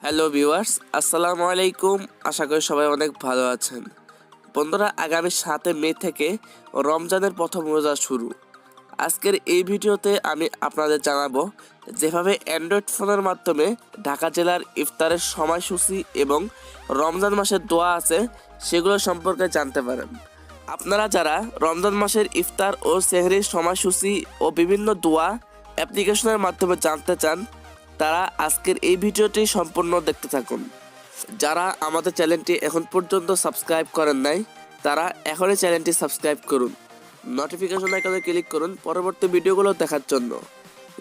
Hello viewers, আসসালামু আলাইকুম। আশা করি সবাই অনেক ভালো আছেন। বন্ধুরা, আগামী 7 মে থেকে রমজানের প্রথম রোজা শুরু। আজকের এই ভিডিওতে আমি আপনাদের জানাবো যেভাবে অ্যান্ড্রয়েড ফোনের মাধ্যমে ঢাকা জেলার ইফতারের সময়সূচি এবং রমজান মাসের দোয়া আছে সেগুলো সম্পর্কে জানতে পারেন। আপনারা যারা রমজান মাসের ইফতার ও সেহরির সময়সূচি ও বিভিন্ন দোয়া অ্যাপ্লিকেশনের মাধ্যমে জানতে চান, তারা আজকের এই ভিডিওটি সম্পূর্ণ দেখতে থাকুন। যারা আমাদের চ্যানেলটি এখন পর্যন্ত সাবস্ক্রাইব করেন নাই, তারা এখনই চ্যানেলটি সাবস্ক্রাইব করুন, নোটিফিকেশন আইকনে ক্লিক করুন পরবর্তী ভিডিওগুলো দেখার জন্য।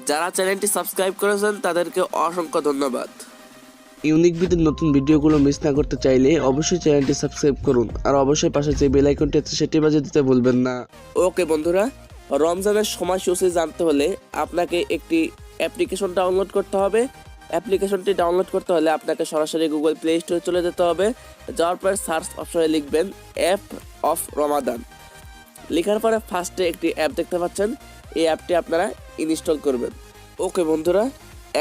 যারা চ্যানেলটি সাবস্ক্রাইব করেছেন তাদেরকে অসংখ্য ধন্যবাদ। ইউনিক ভিডিওর নতুন ভিডিওগুলো মিস না করতে চাইলে অবশ্যই চ্যানেলটি সাবস্ক্রাইব করুন আর অবশ্যই পাশে যে বেল আইকনটি আছে সেটি বাজিয়ে দিতে ভুলবেন না। ওকে বন্ধুরা, রমজানের সময়সূচি জানতে হলে আপনাকে একটি অ্যাপ্লিকেশন ডাউনলোড করতে হবে। অ্যাপ্লিকেশনটি ডাউনলোড করতে হলে আপনাকে সরাসরি গুগল প্লে স্টোরে চলে যেতে হবে। যাওয়ার পরে সার্চ অপশনে লিখবেন অ্যাপ অফ রমাদান। লেখার পরে ফার্স্টে একটি অ্যাপ দেখতে পাচ্ছেন, এই অ্যাপটি আপনারা ইনস্টল করবেন। ওকে বন্ধুরা,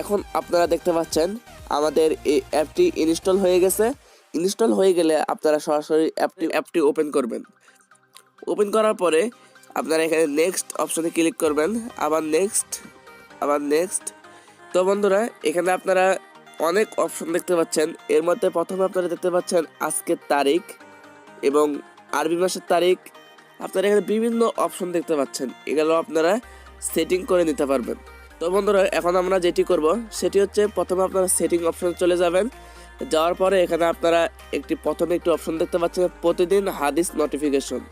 এখন আপনারা দেখতে পাচ্ছেন আমাদের এই অ্যাপটি ইনস্টল হয়ে গেছে। ইনস্টল হয়ে গেলে আপনারা সরাসরি অ্যাপটি ওপেন করবেন। ওপেন করার পরে আপনারা এখানে নেক্সট অপশনে ক্লিক করবেন, আবার নেক্সট। তো বন্ধুরা, এখানে আপনারা অনেক অপশন দেখতে পাচ্ছেন। এর মধ্যে প্রথমে আপনারা দেখতে পাচ্ছেন আজকের তারিখ এবং আরবি মাসের তারিখ। আপনারা এখানে বিভিন্ন অপশন দেখতে পাচ্ছেন, এগুলো আপনারা সেটিং করে নিতে পারবেন। তো বন্ধুরা, এখন আমরা যেটি করব সেটি হচ্ছে প্রথমে আপনারা সেটিং অপশনে চলে যাবেন। যাওয়ার পরে এখানে আপনারা প্রথমে একটি অপশন দেখতে পাচ্ছেন প্রতিদিন হাদিস নোটিফিকেশন।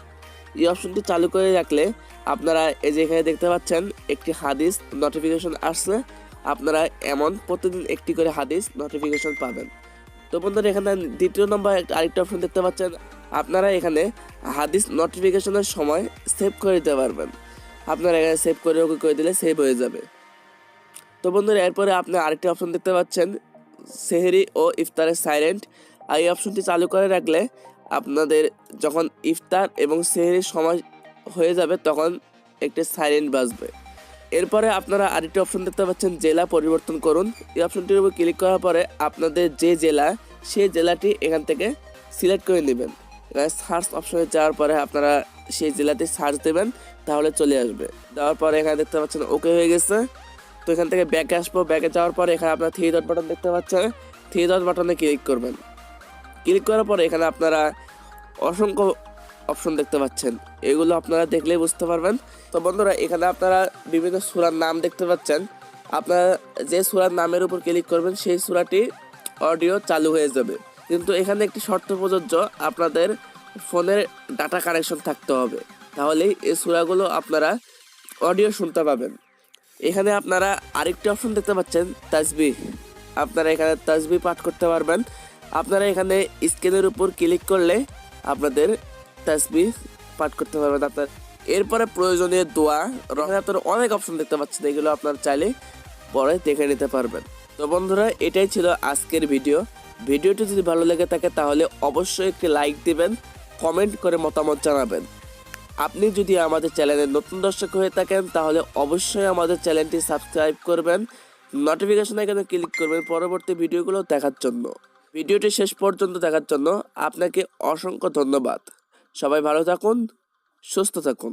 এই অপশনটি চালু করে রাখলে আপনারা এই যে এখানে দেখতে পাচ্ছেন একটি হাদিস নোটিফিকেশন আসছে। আপনারা এমন প্রতিদিন একটি করে হাদিস নোটিফিকেশন পাবেন। তো বন্ধুরা, এখানে দ্বিতীয় নম্বর আরেকটা অপশন দেখতে পাচ্ছেন, আপনারা এখানে হাদিস নোটিফিকেশনের সময় সেভ করে দিতে পারবেন। আপনারা এখানে সেভ করে ওকে করে দিলে সেভ হয়ে যাবে। তো বন্ধুরা, এরপরে আপনি আরেকটি অপশন দেখতে পাচ্ছেন সেহরি ও ইফতারের সাইলেন্ট। এই অপশনটি চালু করে রাখলে আপনাদের যখন ইফতার এবং সেহরির সময় হয়ে যাবে তখন একটি সাইলেন্ট বাজবে। এরপরে আপনারা আরেকটি অপশন দেখতে পাচ্ছেন জেলা পরিবর্তন করুন। এই অপশনটির উপর ক্লিক করার পরে আপনাদের যে জেলা সেই জেলাটি এখান থেকে সিলেক্ট করে নেবেন। এখানে সার্চ অপশনে যাওয়ার পরে আপনারা সেই জেলাটি সার্চ দেবেন, তাহলে চলে আসবে। দেওয়ার পরে এখানে দেখতে পাচ্ছেন ওকে হয়ে গেছে। তো এখান থেকে ব্যাকে আসবো। ব্যাকে যাওয়ার পরে এখানে আপনারা 3 ডট বাটন দেখতে পাচ্ছেন, 3 ডট বাটনে ক্লিক করবেন। ক্লিক করার পরে এখানে আপনারা অসংখ্য অপশন দেখতে পাচ্ছেন, এগুলো আপনারা দেখলেই বুঝতে পারবেন। তো বন্ধুরা, এখানে আপনারা বিভিন্ন সূরার নাম দেখতে পাচ্ছেন। আপনারা যে সূরার নামের উপর ক্লিক করবেন সেই সূরাটি অডিও চালু হয়ে যাবে, কিন্তু এখানে একটি শর্ত প্রযোজ্য, আপনাদের ফোনের ডাটা কানেকশন থাকতে হবে, তাহলেই এই সূরাগুলো আপনারা অডিও শুনতে পাবেন। এখানে আপনারা আরেকটি অপশন দেখতে পাচ্ছেন তাসবিহ। আপনারা এখানে তাসবিহ পাঠ করতে পারবেন। আপনারা এখানে স্ক্রিনের উপর ক্লিক করলে আপনাদের তাসবিহ পাঠ করতে পারবেন আপনার। এরপরে প্রয়োজনীয় দোয়া, আপনারা অনেক অপশন দেখতে পাচ্ছেন, এগুলো আপনারা চাইলে পরে দেখে নিতে পারবেন। তো বন্ধুরা, এটাই ছিল আজকের ভিডিওটি যদি ভালো লেগে থাকে তাহলে অবশ্যই একটি লাইক দিবেন, কমেন্ট করে মতামত জানাবেন। আপনি যদি আমাদের চ্যানেলের নতুন দর্শক হয়ে থাকেন তাহলে অবশ্যই আমাদের চ্যানেলটি সাবস্ক্রাইব করবেন, নোটিফিকেশন আইকনে ক্লিক করবেন পরবর্তী ভিডিওগুলো দেখার জন্য। ভিডিওটি শেষ পর্যন্ত দেখার জন্য আপনাকে অসংখ্য ধন্যবাদ। সবাই ভালো থাকুন, সুস্থ থাকুন।